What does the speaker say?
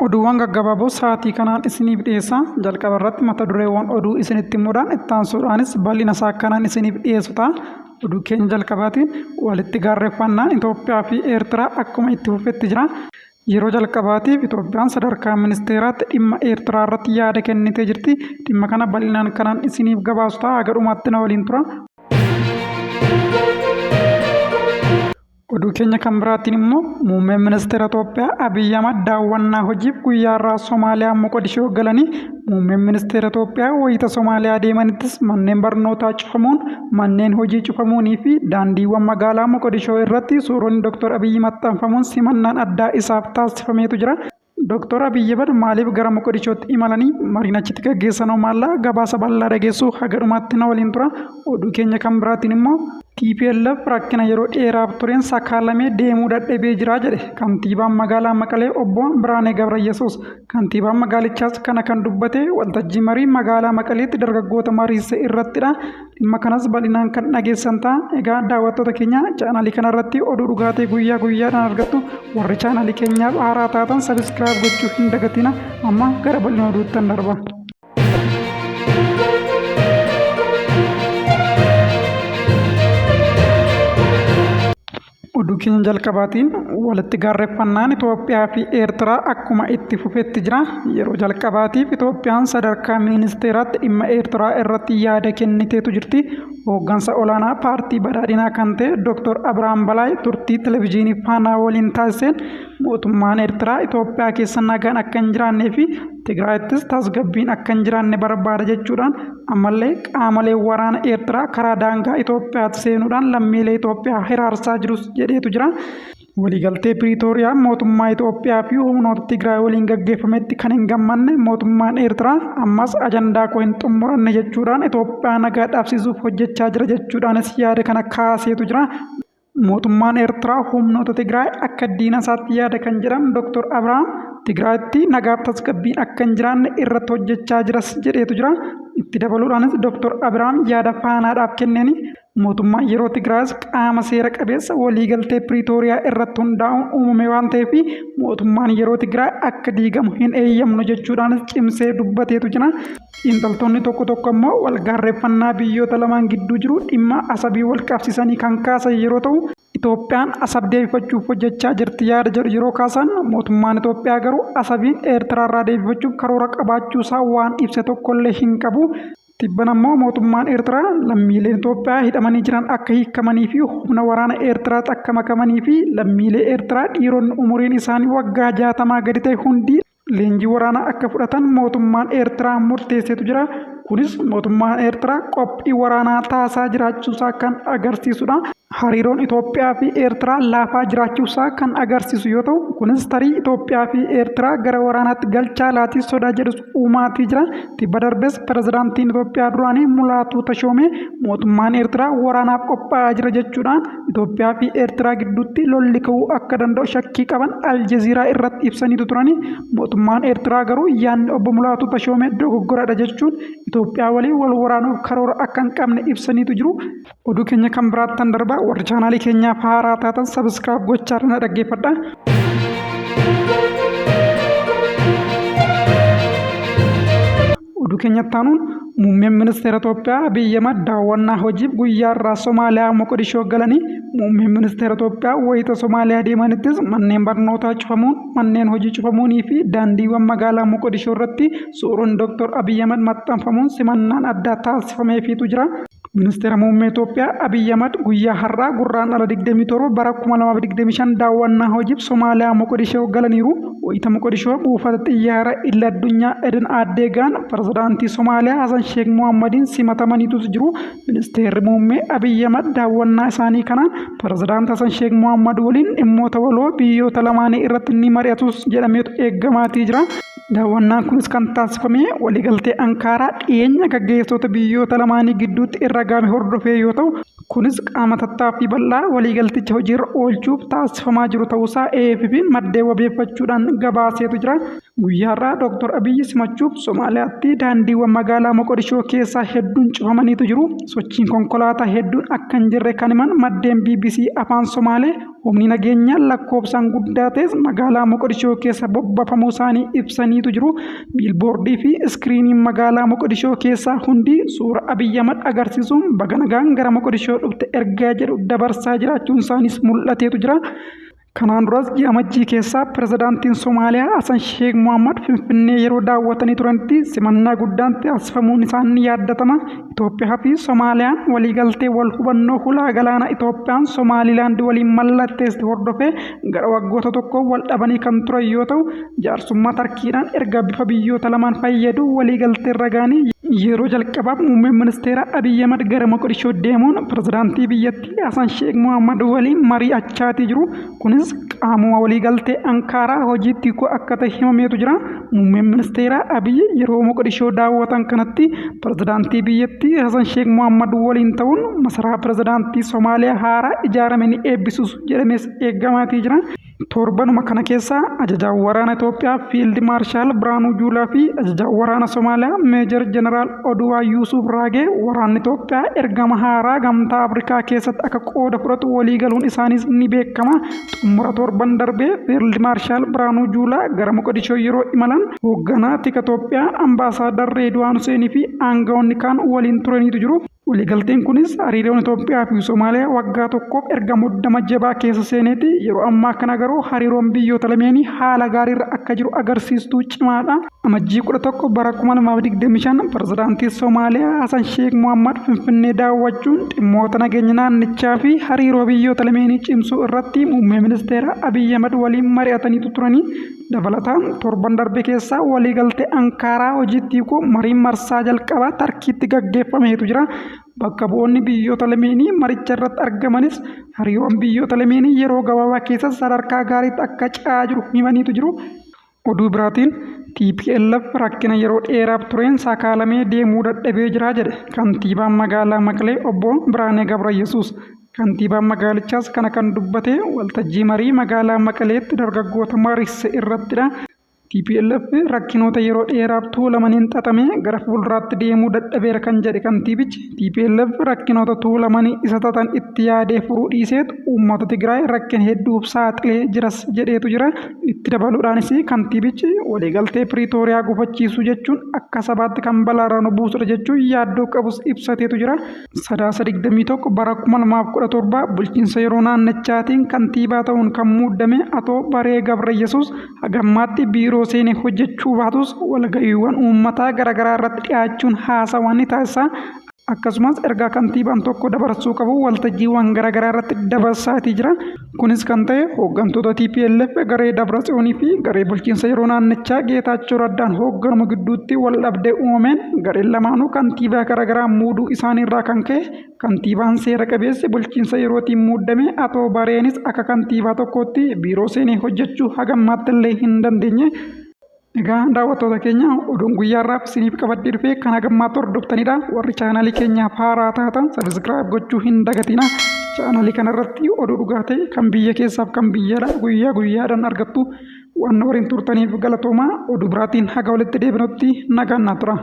Oduuwwan gaggabaaboo sa'aatii kanaan isiniif dhiyeessaa. Jalqaba irratti mata dureewwan oduu isinitti himuudhaan itti aansuudhaanis bal'ina isaa kanaan isiniif dhiyeessu ta'a. Oduu keenya jalqabaatiin walitti gaarreeffannaan Itoophiyaa fi Eertiraa akkuma itti fufetti jira. Yeroo jalqabaatiif Itoophiyaan sadarkaa ministeeraatti dhimma Eertiraa irratti yaada kennitee jirti. Dhimma kana bal'inaan kanaan isiniif gabaasu ta'a. Haga dhumaatti na waliin tura. Oduu keenya kan biraatiin immoo muummeen ministeera Itoophiyaa Abiyyi Ahmad daawwannaa hojiif guyyaa irraa Somaaliyaa Moqodishoo galanii muummeen ministeera Itoophiyaa wayita Somaaliyaa deemanittis manneen barnootaa cufamuun, manneen hojii cufamuunii fi daandiiwwan magaalaa Moqodishoo irratti suuronni Dr. Abiyyi maxxanfamuun simannaan addaa isaaf taasifameetu jira. Dr. Abiyyi Ahmad maaliif gara Moqodishootti imalanii mariin achitti gaggeessanoo maallaa gabaasa bal'aa dhageessuu haga dhumaatti na waliin tura. Oduu keenya kan biraatiin immoo TPLF rakkina yeroo dheeraaf tureen sakaalamee deemuu dadhabee jira jedhe kantiibaan magaalaa Maqalee obbo Biraanee Gabrayyesuus. Kantiibaan magaalichaas kana kan dubbate waltajjii marii magaalaa Maqaleetti dargaggoota mariisee irrattidha. Dhimma kanas bal'inaan kan dhageessan ta'a. Egaa daawwattoota keenya chaanaalii kanarratti oduu dhugaatii guyyaa guyyaadhaan argattu. Warri chaanaalii keenyaaf haaraa taatan sabiskiraayib gochuu hin dagatina. Amma gara bal'ina oduuttan darba. Oduu keenya jalqabaatiin walitti gaarreeffannaan Itoophiyaa fi Eertiraa akkuma itti fufetti jira. Yeroo jalqabaatiif Itoophiyaan sadarkaa ministeeraatti dhimma Eertiraa irratti yaada kenniteetu jirti. Hooggansa olaanaa paartii badhaadhinaa kan ta'e Dr. Abiraam Balaay turtii televezyiinii Faanaa waliin taasiseen mootummaan Eertiraa Itoophiyaa keessa nagaan akka hin jiraannee fi Tigraayittis tasgabbiin akka hin jiraanne barbaada jechuudhaan ammallee qaamolee waraana Eertiraa karaa daangaa Itoophiyaatti seenuudhaan lammiilee Itoophiyaa hiraarsaa jirus jedheetu jira. Waliigaltee Piriitooriyaa mootummaa Itoophiyaa fi humnoota Tigraay waliin gaggeeffametti kan hin gammanne mootummaan Eertiraa ammas ajandaa koo hin xumuranne jechuudhaan Itoophiyaa nagaa dhaabsisuuf hojjechaa jira jechuudhaanis yaada kana kaaseetu jira. Mootummaan Eertiraa humnoota Tigraay akka diina isaatti yaada kan jedhan Dr. Abiraam Tigraayitti nagaaf tasgabbiin akka hin jiraanne irratti hojjechaa jiras jedheetu jira. Itti dabaluudhaanis Dr. Abiraam yaada Faanaadhaaf kenneen mootummaan yeroo Tigraayis qaama seera qabeessa waliigaltee Piriitooriyaa irratti hundaa'uun uumame waan ta'eef mootummaan yeroo Tigraay akka diigamu hin eeyyamnu jechuudhaanis cimsee dubbateetu jira. Xiinxaltoonni tokko tokko immoo walgaarreeffannaa biyyoota lamaan gidduu jiru dhimma asabii wal qabsiisanii kan kaasan yeroo ta'u Itoophiyaan asab deebifachuuf hojjechaa jirti yaada jedhu yeroo kaasan mootummaan Itoophiyaa garuu asabiin Eertiraarraa deebifachuuf karoora qabaachuusaa waan ibse tokkollee hin qabu. Tibban ammoo mootummaan Eertiraa lammiileen Itoophiyaa hidhamanii jiran akka hiikamanii fi humna waraana Eertiraatti akka makamanii fi lammiilee Eertiraa dhiironni umuriin isaanii waggaa 60 gadi ta'e hundi leenjii waraanaa akka fudhatan mootummaan Eertiraa murteesseetu jira. Kunis mootummaan Eertiraa qophii waraanaa taasisaa jiraachuusaa kan agarsiisudha. Hariiroon Itoophiyaa fi Eertiraa laafaa jiraachuusaa kan agarsiisu yoo ta'u, kunis tarii Itoophiyaa fi Eertiraa gara waraanaatti galchaa laatii sodaa jedhus uumaatii jira. Tibba darbes pirezidaantiin Itoophiyaa duraanii Mulaatuu Tashoomee mootummaan Eertiraa waraanaaf qophaa'aa jira jechuudhaan Itoophiyaa fi Eertiraa gidduutti lolli ka'uu akka danda'u shakkii qaban Aljeziiraa irratti ibsaniitu turani. Mootummaan Eertiraa garuu yaadni obbo Mulaatuu Tashoomee dogoggoradha jechuun Itoophiyaa waliin wal waraanuuf karoora akka hin qabne ibsaniitu jiru. Oduu keenya kan biraattan darba. Warri chaanaalii keenyaaf haaraa taatan sabiskiraayib gochaa na dhaggeeffadha. Oduu keenyatti aanuun muummeen ministeera Itoophiyaa Abiyyi Ahmad daawwannaa hojiif guyyaa irraa Somaaliyaa Moqodishoo galanii muummeen ministeera Itoophiyaa wayita Somaaliyaa deemanittis manneen barnootaa cufamuun, manneen hojii cufamuunii fi daandiiwwan magaalaa Moqodishoo irratti suuraan Dr. Abiyyi Ahmad maxxanfamuun simannaan addaa taasifameefiitu jira. Ministeera muummee Itoophiyaa Abiyyi Ahmad guyyaa har'aa gurraandhala 27 bara 2025 daawwannaa hojiif Somaaliyaa Moqodishoo galaniiru. Wayita Moqodishoo buufata xiyyaara idil addunyaa Eden Adeegaan pirezidaantii Somaaliyaa Hasan Sheekh Mohammadiin simatamaniitu jiru. Ministeerri muummee Abiyyi Ahmad daawwannaa isaanii kanaan pirezidaantii Hasan Sheekh Mohammad waliin dhimmoota waloo biyyoota lamaanii irratti ni mari'atus jedhameetu eegamaatii jira. Daawwannaan kunis kan taasifame waliigaltee Ankaaraa dhiyeenya gaggeessitoota biyyoota lamaanii gidduutti irra gaame hordofee yoo ta'u, kunis qaama tattaaffii bal'aa waliigalticha hojiirra oolchuuf taasifamaa jiru ta'uusaa AFP'n maddee wabeeffachuudhaan gabaaseetu jira. Guyyaarraa Dr. Abiyyi simachuuf Somaaliyaatti daandiiwwan magaalaa Moqodishoo keessaa hedduun cufamaniitu jiru. Sochiin konkolaataa hedduun akka hin jirre kan himan maddeen BBC afaan Somaalee humni nageenyaa lakkoofsaan guddaa ta'es magaalaa Moqodishoo keessa bobbafamuu isaanii ibsaniitu jiru. Biilboordii fi iskiriiniin magaalaa Moqodishoo keessaa hundi suura Abiyyi Ahmad agarsiisuun baga nagaan gara Moqodishoo dhufte ergaa jedhu dabarsaa jiraachuun isaaniis mul'ateetu jira. Kanaan duras ji'a Amajjii keessaa pirezidaantiin Somaaliyaa Hassan Sheikh Mohaammed Finfinnee yeroo daawwatanii turanitti simannaa guddaan taasifamuun isaanii yaaddatama. Itoophiyaa fi Somaaliyaan waliigaltee wal hubannoo hulaa galaana Itoophiyaan Somaalilaand waliin mallatteessite hordofee gara waggoota tokko wal dhabanii kan turan yoo ta'u, jaarsummaa tarkiidhaan erga bifa biyyoota lamaan fayyadu waliigaltee irra gahanii yeroo jalqabaaf muummeen ministeera Abiyyi Ahmad gara Moqodishoo deemuun pirezidaantii biyyattii Hassan Sheikh Mohaammed waliin mari'achaatii jiru. Kunis qaamuma waliigaltee Ankaaraa hojiitti akka ta'e himameetu jira. Muummeen ministeera Abiyyi yeroo Moqodishoo daawwatan kanatti pirezidaantii biyyattii Hassan Sheikh Mohaammed waliin ta'uun masaraa pirezidaantii Somaaliyaa haaraa ijaarame ni eebbisiisu jedhamees eegamaatii jira. Torbanuma kana keessa ajajaan waraana Itoophiyaa Fiild Maarshaal Biraanuu Juulaa fi ajajaan waraana Somaaliyaa Meejar Jeneraal Oduwaa Yuusuf Raagee waraanni Itoophiyaa ergama haaraa gamtaa Afrikaa keessatti akka qooda fudhatu waliigaluun isaaniis ni beekama. Xumura torban darbee Fiild Maarshaal Biraanuu Juulaa gara Moqodishoo yeroo imalan hoogganaa tika Itoophiyaa Ambaasaadar Reedwaan Huseenii fi aangawoonni kaan waliin turaniitu jiru. Waliigalteen kunis hariiroon Itoophiyaa fi Somaaliyaa waggaa tokkoof erga muddama jabaa keessa seeneeti. Yeroo ammaa kana garuu hariiroon biyyoota lameenii haala gaariirra akka jiru agarsiistuu cimaadha. Amajjii 11 bara 2025 pirezidaantii Somaaliyaa Hassan Sheikh Mohaammed Finfinnee daawwachuun dhimmoota nageenya naannichaa fi hariiroo biyyoota lameenii cimsuu irratti muummee ministeera Abiyyi Ahmad waliin mari'ataniitu turanii. Dabalataan torban darbe keessaa waliigaltee Ankaaraa hojiitti hiikuu mariin marsaa jalqabaa Tarkiitti gaggeeffameetu jira. Bakka bu'oonni biyyoota lameenii maricha irratti argamanis hariiroon biyyoota lameenii yeroo gabaabaa keessa sadarkaa gaariitti akka ce'aa jiru himaniitu jiru. Oduu biraatiin TPLF rakkina yeroo dheeraaf tureen sakaalamee deemuu dadhabee jira jedhe kantiibaan magaalaa Maqalee obbo Biraanee Gabrayesuus. Kantiibaan magaalichaas kana kan dubbate waltajjii marii magaalaa Maqaleetti dargaggoota mariise irrattidha. TPLF rakkinoota yeroo dheeraaf tuulamaniin xaxamee gara fuulduraatti deemuu dadhabeera kan jedhe kantiibichi. TPLF rakkinoota tuulamanii isa xaxan itti yaadee furuu dhiiseetu uummata Tigraay rakkina hedduuf saaxilee jiras jedheetu jira. Itti dabaluudhaanis kantiibichi waliigaltee Piriitooriyaa gufachiisuu jechuun akka sabaatti kan balaarra nu buusudha jechuun yaaddoo qabus ibsateetu jira. Sadaasa 21 bara 2017 bulchiinsa yeroo naannichaatiin kantiibaa ta'uun kan muuddame Atoo Baree Gabrayesuus hagammaatti biiroo seenee hojjechuu baatus walga'iiwwan uummataa garaagaraa irratti dhiyaachuun haasawwan ni taasisa. Akkasumas ergaa kantiibaan tokko dabarsuu qabu waltajjiiwwan garaagaraa irratti dabarsaatii jira. Kunis kan ta'e hooggantoota TPLF garee Dabratsiyoonii fi garee bulchiinsa yeroo naannichaa Geetaachoo Raddaan hoogganamu gidduutti wal dhabdee uumameen gareen lamaanuu kantiibaa garaagaraa muuduu isaaniirraa kan ka'e kantiibaan seera qabeessi bulchiinsa yerootiin muuddame Atoo Bareenis akka kantiibaa tokkootti biiroo seenee hojjechuu hagammaatti illee hin dandeenye. Egaa daawwattoota keenya oduun guyyaarraaf isiniif qabadhee dhufee kan hagammaatti hordoftanidha. Warri chaanalii keenyaaf haaraa taatan sabiskiraayib gochuu hin dagatina. Chaanalii kanarratti oduu dhugaa ta'e kan biyya keessaaf kan biyyaadha guyyaa guyyaadhaan argattu. Waan waliin turtaniif galatoomaa. Oduu biraatiin haga walitti deebinutti nagaan naa tura.